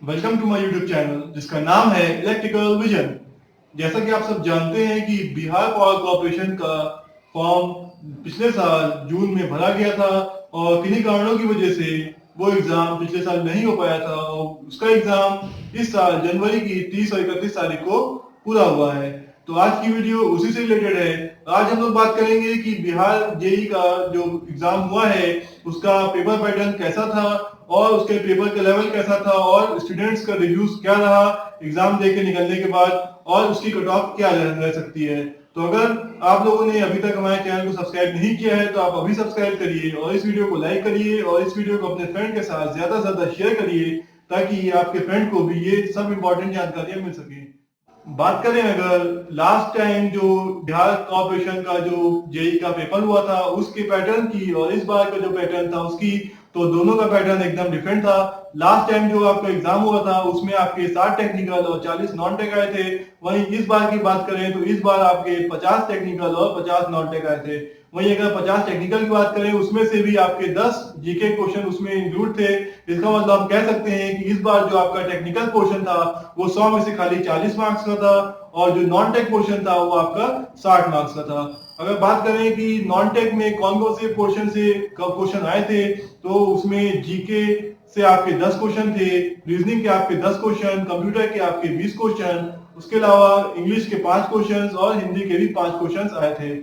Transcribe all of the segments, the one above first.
Welcome to my YouTube channel जिसका नाम है इलेक्ट्रिकल विजन। जैसा कि आप सब जानते हैं कि बिहार पावर कॉर्पोरेशन का फॉर्म पिछले साल जून में भरा गया था और किन्हीं कारणों की वजह से वो एग्जाम पिछले साल नहीं हो पाया था और उसका एग्जाम इस साल जनवरी की 30 और 31 तारीख को पूरा हुआ है। तो आज की वीडियो उसी से रिलेटेड है। आज हम लोग बात करेंगे कि बिहार जेई का जो एग्जाम हुआ है उसका पेपर पैटर्न कैसा था और उसके पेपर का लेवल कैसा था और स्टूडेंट्स का रिव्यूज क्या रहा एग्जाम दे के निकलने के बाद और उसकी कट ऑफ क्या रह सकती है। तो अगर आप लोगों ने अभी तक हमारे चैनल को सब्सक्राइब नहीं किया है तो आप अभी सब्सक्राइब करिए और इस वीडियो को लाइक करिए और इस वीडियो को अपने फ्रेंड के साथ ज्यादा से ज्यादा शेयर करिए ताकि आपके फ्रेंड को भी ये सब इंपॉर्टेंट जानकारियां मिल सके। बात करें अगर लास्ट टाइम जो बिहार कॉर्पोरेशन का जो जेई का पेपर हुआ था उसके पैटर्न की और इस बार का जो पैटर्न था उसकी, तो दोनों का पैटर्न एकदम डिफरेंट था। लास्ट टाइम जो आपका एग्जाम हुआ था उसमें आपके 60 टेक्निकल और 40 नॉन टेक आए थे। वहीं इस बार की बात करें तो इस बार आपके 50 टेक्निकल और 50 नॉन टेक आए थे। वहीं अगर 50 टेक्निकल की बात करें उसमें से भी आपके 10 जीके क्वेश्चन उसमें इंक्लूड थे। इसका मतलब हम कह सकते हैं कि इस बार जो आपका टेक्निकल पोर्शन था वो 100 में से खाली 40 मार्क्स का था और जो नॉन टेक पोर्शन था वो आपका 60 मार्क्स का था। अगर बात करें कि नॉन टेक में कौन कौन से पोर्शन से क्वेश्चन आए थे तो उसमें जीके से आपके 10 क्वेश्चन थे, रीजनिंग के आपके 10 क्वेश्चन, कंप्यूटर के आपके 20 क्वेश्चन, उसके अलावा इंग्लिश के 5 क्वेश्चन और हिंदी के भी 5 क्वेश्चन आए थे।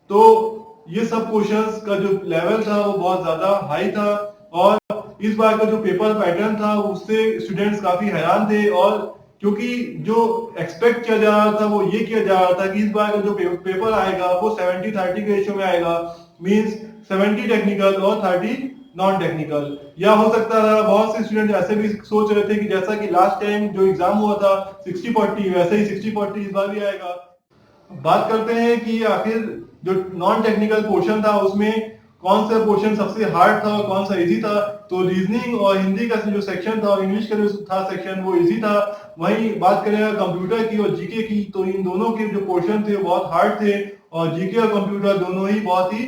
तो ये सब क्वेश्चंस का जो लेवल था वो बहुत ज्यादा हाई था और इस बार का जो पेपर पैटर्न था उससे स्टूडेंट्स काफी हैरान थे और क्योंकि जो एक्सपेक्ट किया जा रहा था वो ये किया जा रहा था कि इस बार का जो पेपर आएगा वो 70-30 के रेशियो में आएगा, मींस 70 टेक्निकल और 30 नॉन टेक्निकल। या हो सकता था बहुत से स्टूडेंट ऐसे भी सोच रहे थे कि जैसा कि लास्ट टाइम जो एग्जाम हुआ था 60-40 वैसे ही 60-40 इस बार भी आएगा। बात करते हैं कि आखिर जो नॉन टेक्निकल पोर्शन था उसमें कौन सा पोर्शन सबसे हार्ड था और कौन सा इजी था। तो रीजनिंग और हिंदी का जो सेक्शन था और इंग्लिश का जो था सेक्शन वो इजी था। वहीं बात करें कंप्यूटर की और जीके की तो इन दोनों के जो पोर्शन थे वो बहुत हार्ड थे और जीके और कंप्यूटर दोनों ही बहुत ही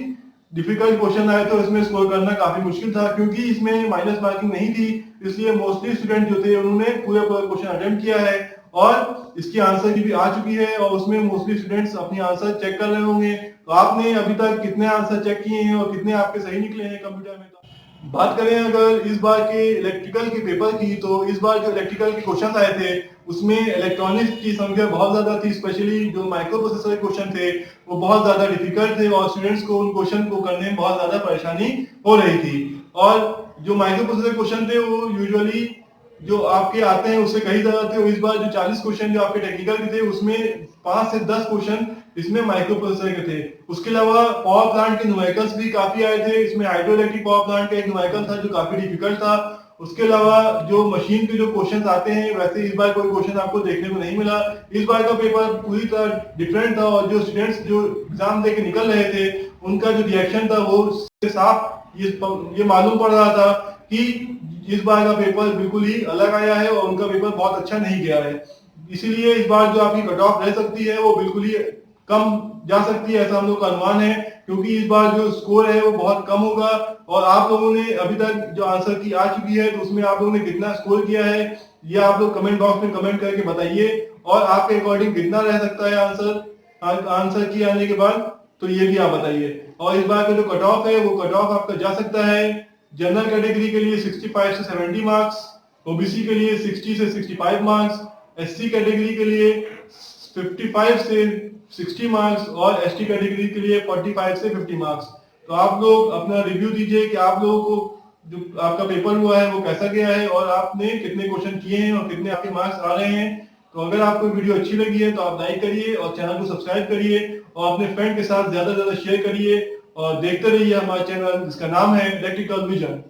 डिफिकल्ट क्वेश्चन आए थे। इसमें स्कोर करना काफी मुश्किल था क्योंकि इसमें माइनस मार्किंग नहीं थी, इसलिए मोस्टली स्टूडेंट जो थे उन्होंने पूरे पूरे क्वेश्चन अटेम्प्ट किया है और इसकी आंसर की भी आ चुकी है और उसमें मोस्टली स्टूडेंट्स अपनी आंसर चेक कर रहे होंगे। तो आपने अभी तक कितने आंसर चेक किए हैं और कितने आपके सही निकले हैं कंप्यूटर में। बात करें अगर इस बार के इलेक्ट्रिकल के पेपर की तो इस बार जो इलेक्ट्रिकल के क्वेश्चन आए थे उसमें इलेक्ट्रॉनिक्स की संख्या बहुत ज्यादा थी, स्पेशली जो माइक्रो प्रोसेसर क्वेश्चन थे वो बहुत ज्यादा डिफिकल्ट थे और स्टूडेंट्स को उन क्वेश्चन को करने में बहुत ज्यादा परेशानी हो रही थी। और जो माइक्रो प्रोसेसर क्वेश्चन थे वो यूजुअली जो आपके आते हैं उससे कहीं ज्यादा थे। इस बार जो 40 क्वेश्चन जो आपके टेक्निकल के थे उसमें 5 से 10 क्वेश्चन इसमें माइक्रो प्रोसेसर के थे। उसके अलावा पावर प्लांट के न्यूमेरिकल्स भी काफी आए थे। इसमें हाइड्रो इलेक्ट्रिक पावर प्लांट का एक न्यूमेरिकल था जो काफी डिफिकल्ट था। उसके अलावा जो मशीन के जो क्वेश्चन आते हैं वैसे इस बार कोई क्वेश्चन आपको देखने को नहीं मिला। इस बार का पेपर पूरी तरह डिफरेंट था और जो स्टूडेंट्स जो एग्जाम दे के निकल रहे थे उनका जो रिएक्शन था वो साफ ये मालूम पड़ रहा था कि इस बार का पेपर बिल्कुल ही अलग आया है और उनका पेपर बहुत अच्छा नहीं गया है। इसीलिए इस बार जो आपकी कट ऑफ रह सकती है वो बिल्कुल ही कम जा सकती है, ऐसा हम लोग का अनुमान है क्योंकि इस बार जो स्कोर है वो बहुत कम होगा। और आप लोगों ने अभी तक जो आंसर की आ चुकी है तो उसमें आप लोगों ने कितना स्कोर किया है ये आप लोग कमेंट बॉक्स में कमेंट करके बताइए और आपके अकॉर्डिंग कितना रह सकता है आंसर की आने के बाद, तो ये भी आप बताइए। और इस बार का जो कट ऑफ है वो कट ऑफ आपका जा सकता है जनरल कैटेगरी के लिए 65 से 70 मार्क्स, ओबीसी के लिए 60 से 65 मार्क्स, एससी कैटेगरी के लिए 55 से 60 मार्क्स और एसटी कैटेगरी के लिए 45 से 50 मार्क्स। तो आप लोग अपना रिव्यू दीजिए कि आप लोगों को जो आपका पेपर हुआ है वो कैसा गया है और आपने कितने क्वेश्चन किए हैं और कितने आपके मार्क्स आ रहे हैं। तो अगर आपको वीडियो अच्छी लगी है तो आप लाइक करिए और चैनल को सब्सक्राइब करिए और अपने फ्रेंड के साथ ज्यादा से ज्यादा शेयर करिए और देखते रहिए हमारे चैनल जिसका नाम है इलेक्ट्रिकल विजन।